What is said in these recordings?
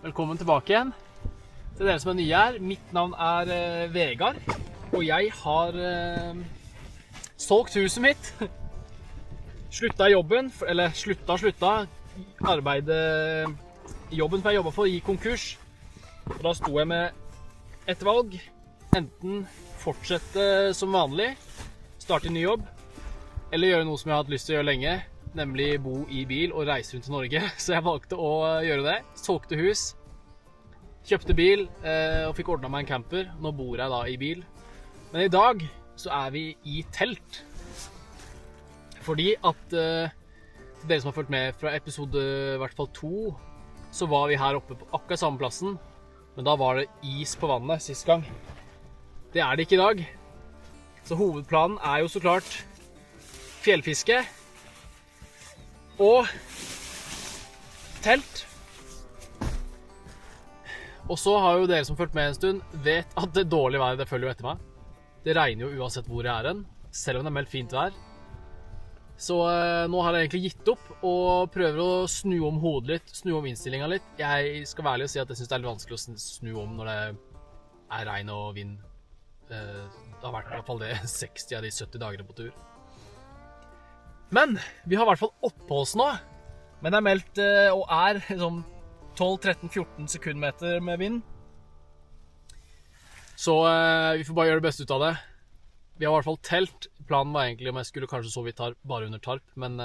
Velkommen tilbake igjen til dere som er nye her. Mitt navn er Vegard, og jeg har solgt huset mitt. Slutta jobben, eller slutta arbeidet, jobben som jeg jobbet for, gikk konkurs. Og da sto jeg med et valg, enten fortsette som vanlig, starte en ny jobb, eller gjøre noe som jeg har hatt lyst til å gjøre lenge, nemlig bo i bil og reise rundt i Norge. Så jeg valgte å gjøre det. Solgte hus, kjøpte bil og fikk ordnet meg en camper. Nå bor jeg da i bil. Men i dag så er vi i telt. Fordi at til dere som har fulgt med fra episode i hvert fall 2, så var vi her oppe på akkurat samme plassen. Men da var det is på vannet sist gang. Det er det ikke i dag. Så hovedplanen er jo så klart fjellfiske og telt. Og så har jo dere som fulgt med en stund vet at det dårlige været det følger jo etter meg. Det regner jo uansett hvor jeg er hen, selv om det er meldt fint vær. Så nå har jeg egentlig gitt opp og prøver å snu om hodet litt, snu om innstillingen litt. Jeg skal være ærlig og si at jeg synes det er litt vanskelig å snu om når det er regn og vind. Det har vært i hvert fall det 60 av de 70 dagene på tur. Men vi har i hvert fall oppholds nå. Men det er meldt og er sånn 12-13-14 sekundmeter med vind. Så vi får bare gjøre det beste ut av det. Vi har i hvert fall telt. Planen var egentlig om jeg skulle kanskje sove i tarp, bare under tarp. Men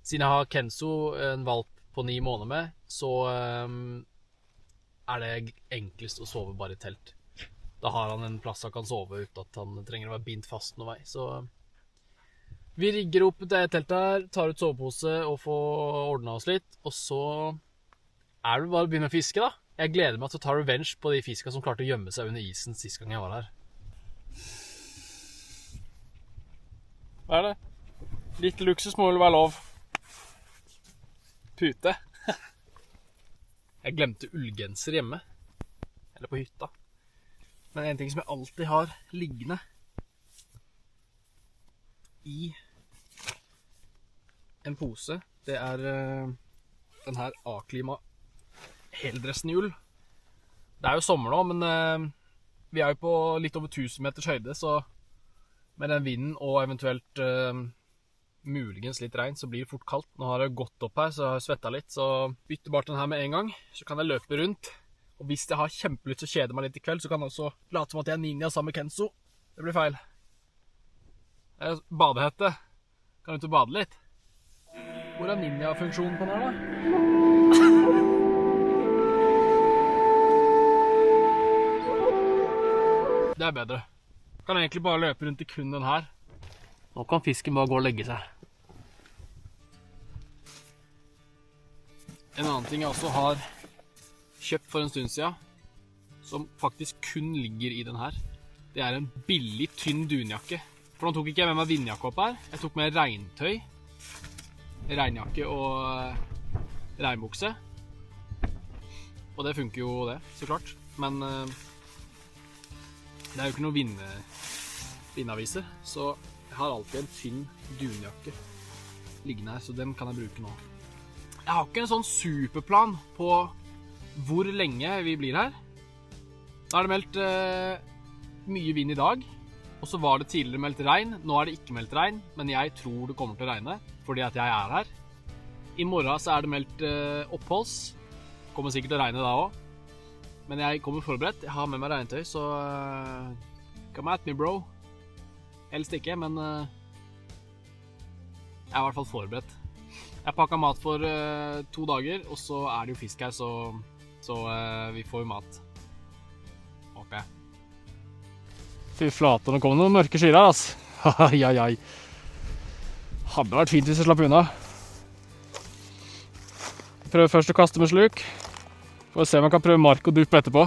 siden jeg har Kenzo, en valp på 9 måneder med, så er det enklest å sove bare i telt. Da har han en plass han kan sove uten at han trenger å være bindt fast noen vei. Så vi rigger opp det teltet her, tar ut sovepose og får ordnet oss litt. Og så er det bare å begynne å fiske da. Jeg gleder meg til å ta revenge på de fiskene som klarte å gjemme seg under isen sist gang jeg var her. Hva er det? Litt luksus må vel være lov. Pute. Jeg glemte ullgenser hjemme. Eller på hytta. Men en ting som jeg alltid har liggende i en pose, det er den her A-klima heldressen i ull. Det er jo sommer nå, men vi er jo på litt over 1000 meters høyde, så med den vinden og eventuelt muligens litt regn, så blir det fort kaldt. Nå har jeg gått opp her, så jeg har svettet litt, så bytter bare den her med en gang, så kan jeg løpe rundt. Og hvis jeg har kjempelyst til å kjede meg litt i kveld, så kan jeg også late som at jeg er ninja sammen med Kenzo. Det blir feil. Badehette. Kan du ikke bade litt? Hvor er ninja-funksjonen på den her da? Det er bedre. Kan egentlig bare løpe rundt i kun den her. Nå kan fisken bare gå og legge seg. En annen ting jeg også har kjøpt for en stund siden, som faktisk kun ligger i den her, det er en billig, tynn dunjakke. For nå tok ikke jeg med meg vindjakke opp her. Jeg tok med regntøy, regnjakke og regnbukse. Og det funker jo det, så klart. Men det er jo ikke noen vindaviser, så jeg har alltid en tynn dunjakke liggende her, så den kan jeg bruke nå. Jeg har ikke en sånn superplan på hvor lenge vi blir her. Da er det meldt mye vind i dag, og så var det tidligere meldt regn. Nå er det ikke meldt regn, men jeg tror det kommer til å regne, fordi at jeg er her. I morgen så er det meldt oppholds. Kommer sikkert til å regne da også. Men jeg kommer forberedt. Jeg har med meg regntøy, så come at me, bro. Helst ikke, men jeg er i hvert fall forberedt. Jeg pakket mat for 2 dager, og så er det jo fisk her, så vi får jo mat. Håper jeg. Fy flate, nå kommer det noen mørke skyer her, altså. Ai. Hadde vært fint hvis jeg slapp unna. Prøver først å kaste med sluk. Får se om jeg kan prøve mark og dupp etterpå.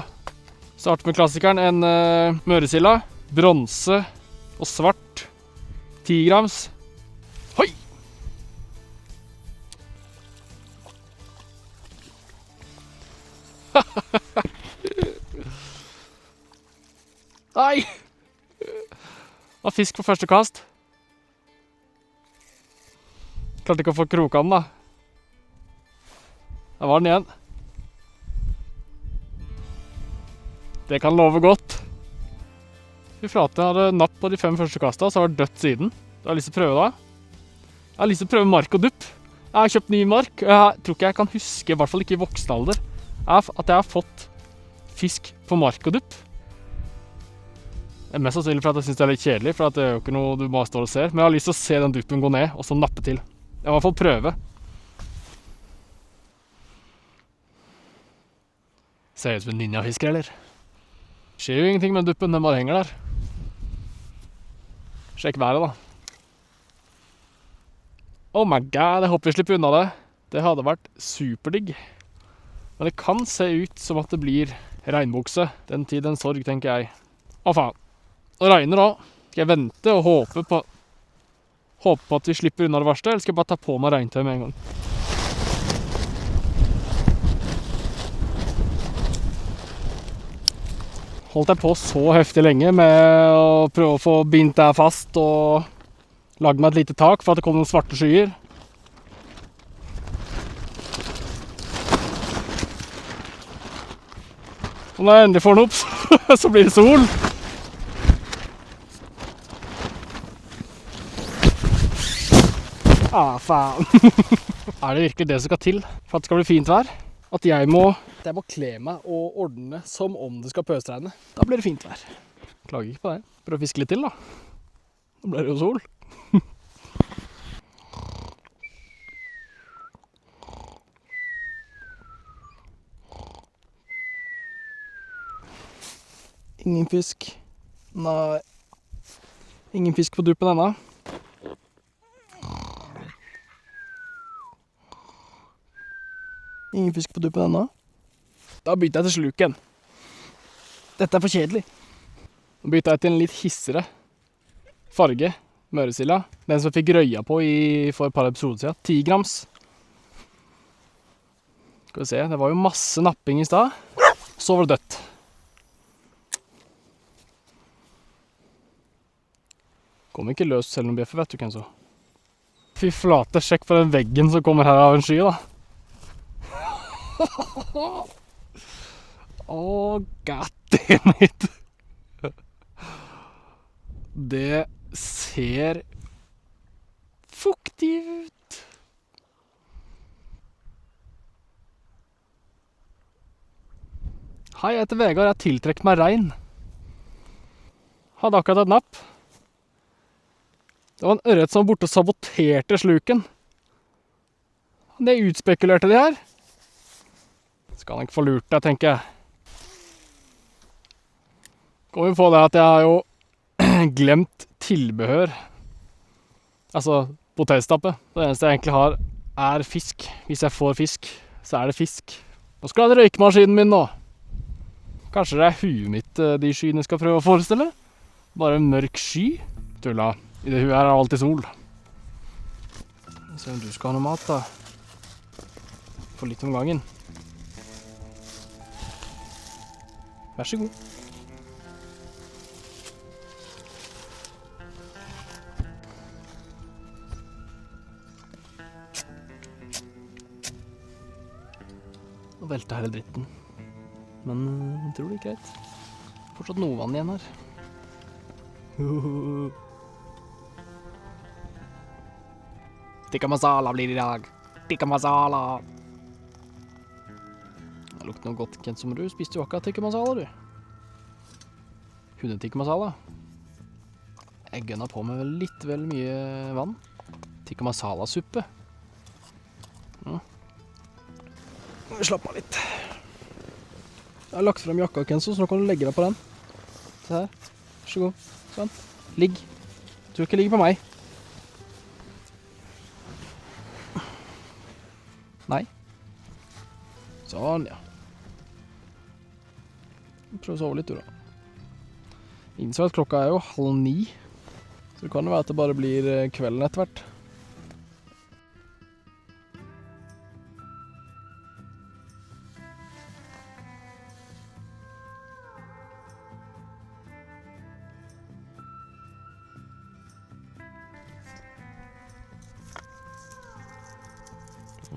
Starter med klassikeren, en møresilla, bronse og svart, 10 grams. Hoi! Nei! Det var fisk på første kast. Klarte ikke å få kroka den da. Der var den igjen. Det kan love godt. Fy flate, jeg hadde napp på de 5 første kastene, så har det dødt siden. Du har lyst til å prøve da? Jeg har lyst til å prøve mark og dupp. Jeg har kjøpt ny mark, og jeg tror ikke jeg kan huske, i hvert fall ikke i voksen alder, at jeg har fått fisk på mark og dupp. Det er mest sannsynlig for at jeg synes det er litt kjedelig, for det er jo ikke noe du bare står og ser. Men jeg har lyst til å se den duppen gå ned, og så nappe til. Jeg må i hvert fall prøve. Ser ut som en ninjafisker, eller? Skjer jo ingenting med duppen, den bare henger der. Sjekk været da. Oh my god, jeg håper vi slipper unna det. Det hadde vært superdigg. Men det kan se ut som at det blir regnbukse. Den tid, den sorg, tenker jeg. Å faen. Det regner da. Skal jeg vente og håpe på at vi slipper unna det verste, eller skal jeg bare ta på meg regntøy med en gang? Holdt jeg på så heftig lenge med å prøve å få bindt der fast og lage meg et lite tak for at det kom noen svarte skyer. Og når jeg endelig får den opp, så blir det sol. Faen. Er det virkelig det som skal til for at det skal bli fint vær? At jeg må kle meg og ordne som om det skal pøsregne. Da blir det fint vær. Klager ikke på det. Prøv å fiske litt til da. Da blir det jo sol. Ingen fisk. Nei. Ingen fisk på duppen ennå. Ingen fisk på duppen ennå. Da bytter jeg til sluken. Dette er for kjedelig. Nå bytter jeg til en litt hissere farge, møresilla. Den som jeg fikk røya på for et par episoder siden. 10 grams. Skal vi se, det var jo masse napping i sted. Så var det dødt. Kommer ikke løs selv noen bjeffer, vet du hvem så. Fy flate, sjekk på den veggen som kommer her av en sky da. Åh, goddammit. Det ser fuktig ut. Hei, jeg heter Vegard, jeg tiltrekker meg regn. Hadde akkurat et napp. Det var en ørret som var borte og saboterte sluken. Det utspekulerte de her. Skal han ikke få lurt deg, tenker jeg. Kommer vi på det at jeg har jo glemt tilbehør. Altså potetstappe. Det eneste jeg egentlig har er fisk. Hvis jeg får fisk, så er det fisk. Nå skal jeg ha røykemaskinen min nå. Kanskje det er huet mitt de skyene skal prøve å forestille? Bare en mørk sky. Tulla. I det huet her er alltid sol. Se om du skal ha noe mat da. Få litt om gangen. Vær så god. Nå velter hele dritten. Men jeg tror det er greit. Fortsatt noe vann igjen her. Tikka masala blir det i dag. Tikka masala. Det lukter noe godt, Kenzo, men du spiste jo akkurat tikka masala, du. Hundetikka masala. Jeg gønner på med litt vel mye vann. Tikka masala-suppe. Slapp av litt. Jeg har lagt frem jakka, Kenzo, så nå kan du legge deg på den. Se her. Vær så god. Sånn. Ligg. Du skal ikke ligge på meg. Nei. Sånn, ja. Prøv å sove litt, du da. Innså at klokka er jo 8:30, så det kan jo være at det bare blir kvelden etter hvert.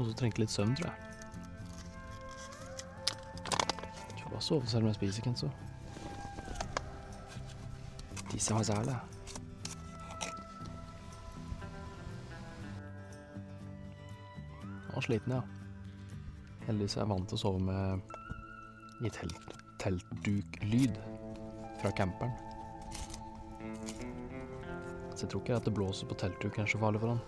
Og så trengte litt søvn, tror jeg. Jeg tror bare sove selv om jeg spiser, Kenzo. Disse har særlig. Jeg var sliten, ja. Heldigvis er jeg vant til å sove med litt teltduk-lyd fra camperen. Så jeg tror ikke at det blåser på teltduken er så farlig for han.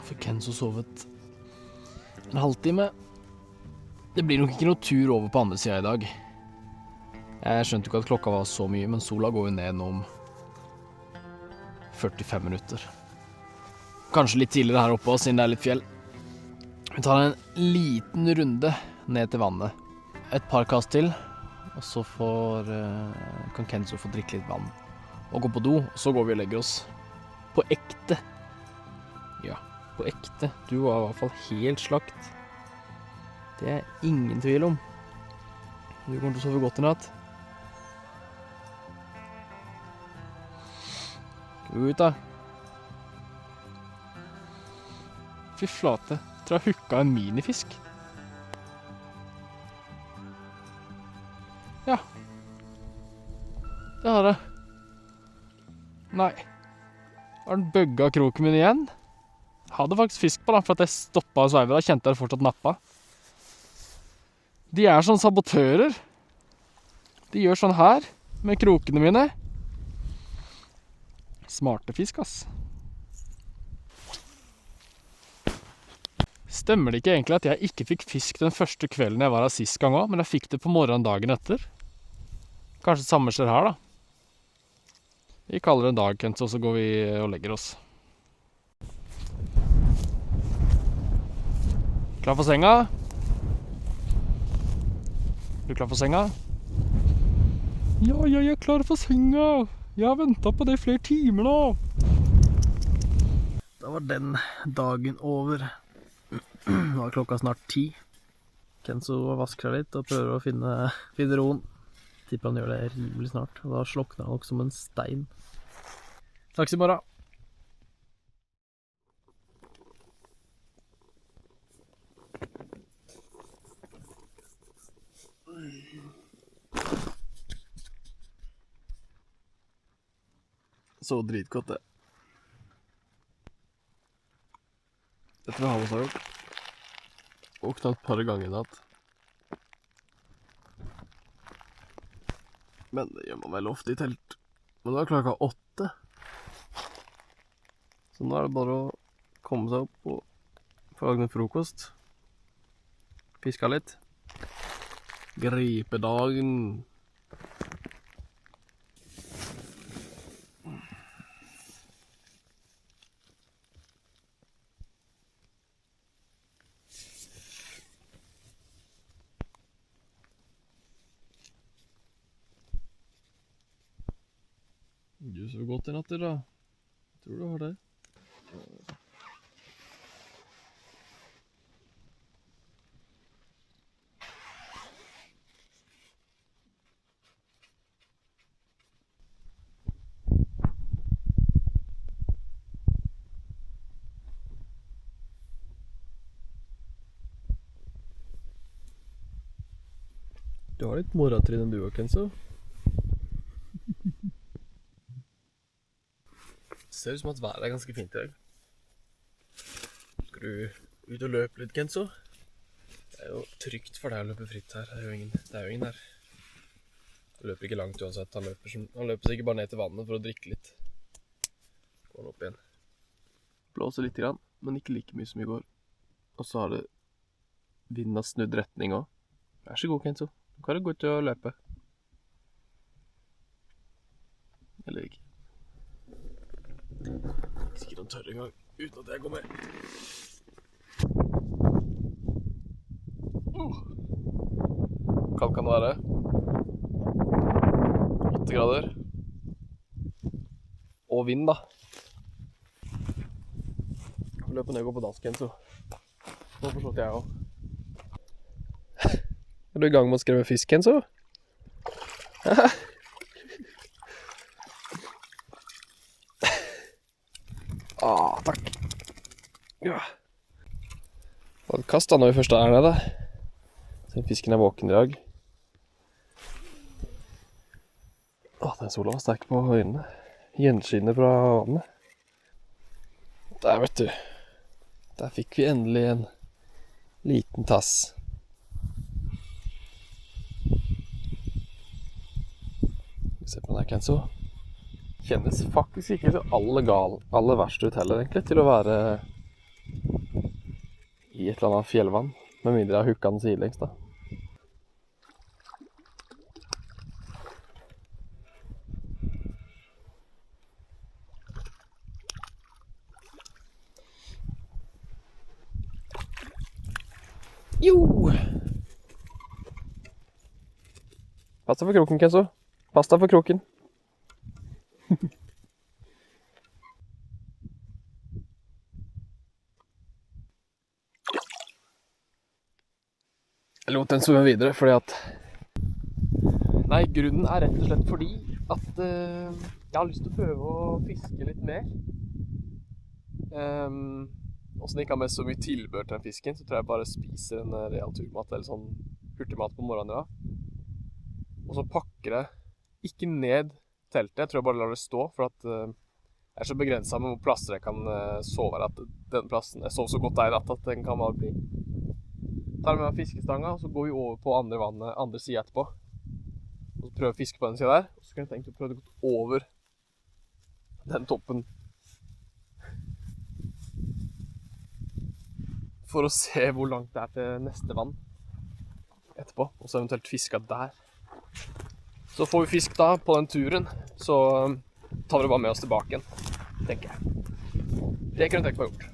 For Kenzo sovet en halvtime. Det blir nok ikke noe tur over på andre siden i dag. Jeg skjønte ikke at klokka var så mye, men sola går jo ned nå om 45 minutter. Kanskje litt tidligere her oppe, siden det er litt fjell. Vi tar en liten runde ned til vannet. Et par kast til, og så kan Kenzo få drikke litt vann. Og gå på do, og så går vi og legger oss. På ekte. Ja. På ekte. Du var i hvert fall helt slakt. Det er ingen tvil om. Du kommer til å sove godt i natt. Gå ut da. Fy flate. Jeg tror jeg hooka en minifisk. Ja. Det har jeg. Nei. Har den bøgget kroken min igjen? Jeg hadde faktisk fisk på den, for at jeg stoppet og sveivet. Da kjente jeg det fortsatt nappa. De er sånn sabotører. De gjør sånn her, med krokene mine. Smarte fisk, ass. Stemmer det ikke egentlig at jeg ikke fikk fisk den første kvelden jeg var her sist gang også, men jeg fikk det på morgenen dagen etter? Kanskje det samme skjer her, da. Vi kaller det en dag, Kent, og så går vi og legger oss. Klar for senga? Er du klar for senga? Ja, jeg er klar for senga. Jeg har ventet på det i flere timer nå. Da var den dagen over. Nå er klokka snart 10. Kenzo vasker seg litt og prøver å finne roen. Tipper han gjør det rimelig snart. Og da slokner han nok som en stein. Snakkes i morgen. Så dritgodt det. Dette vil Havås ha gjort. Våkna et par ganger i natt. Men det gjør man vel ofte i telt. Men nå er klokka 8. Så nå er det bare å komme seg opp og få lagd en frokost. Fiska litt. Gripedagen. Du sover godt i natter da. Jeg tror du har det. Du har litt morratrinn du også, Kenzo. Det ser ut som at været ganske fint i dag. Skal du ut og løpe litt, Kenzo? Det jo trygt for deg å løpe fritt her. Det jo ingen her. Han løper ikke langt uansett. Han løper sikkert bare ned til vannet for å drikke litt. Går han opp igjen. Blåser litt grann, men ikke like mye som i går. Og så har det vinden har snudd retning også. Vær så god, Kenzo. Du kan gå ut og løpe. Eller ikke. Ikke sikkert han tør en gang, uten at jeg går med. Kaldt kan det være. 8 grader. Og vind da. Løper ned og går på dass, Kenzo. Nå forstått jeg også. Er du i gang med å skremme fisk, Kenzo? Takk. Ja. Kast da når vi først er nede. Så fisken våken i dag. Den sola var sterk på øynene. Gjenskinnet fra vannet. Der, vet du. Der fikk vi endelig en liten tass. Vi ser på den her, Kenzo. Kjennes faktisk ikke så aller verst ut heller, egentlig, til å være i et eller annet fjellvann. Med mindre jeg har hooket den sidelengs, da. Jo! Pass deg for kroken, Kenzo. Pass deg for kroken. Jeg lot den svømme videre, fordi at... Nei, grunnen er rett og slett fordi at jeg har lyst til å prøve å fiske litt mer. Og så den ikke har med så mye tilbør til den fisken, så tror jeg bare spiser en real turmat eller sånn hurtigmat på morgenen. Ja. Og så pakker jeg ikke ned teltet, jeg tror jeg bare lar det stå, for at jeg er så begrenset med hvor plasser jeg kan sove her, at den plassen, jeg sov så godt der i natt at den kan bare bli. Tar med meg fiskestanga, og så går vi over på andre siden etterpå. Og så prøver jeg å fiske på den siden der, og så kan jeg tenke å prøve å gå over den toppen. For å se hvor langt det er til neste vann etterpå, og så eventuelt fiske der. Så får vi fisk da på den turen, så tar vi det bare med oss tilbake igjen, tenker jeg. Det kunne jeg tenkt meg gjort.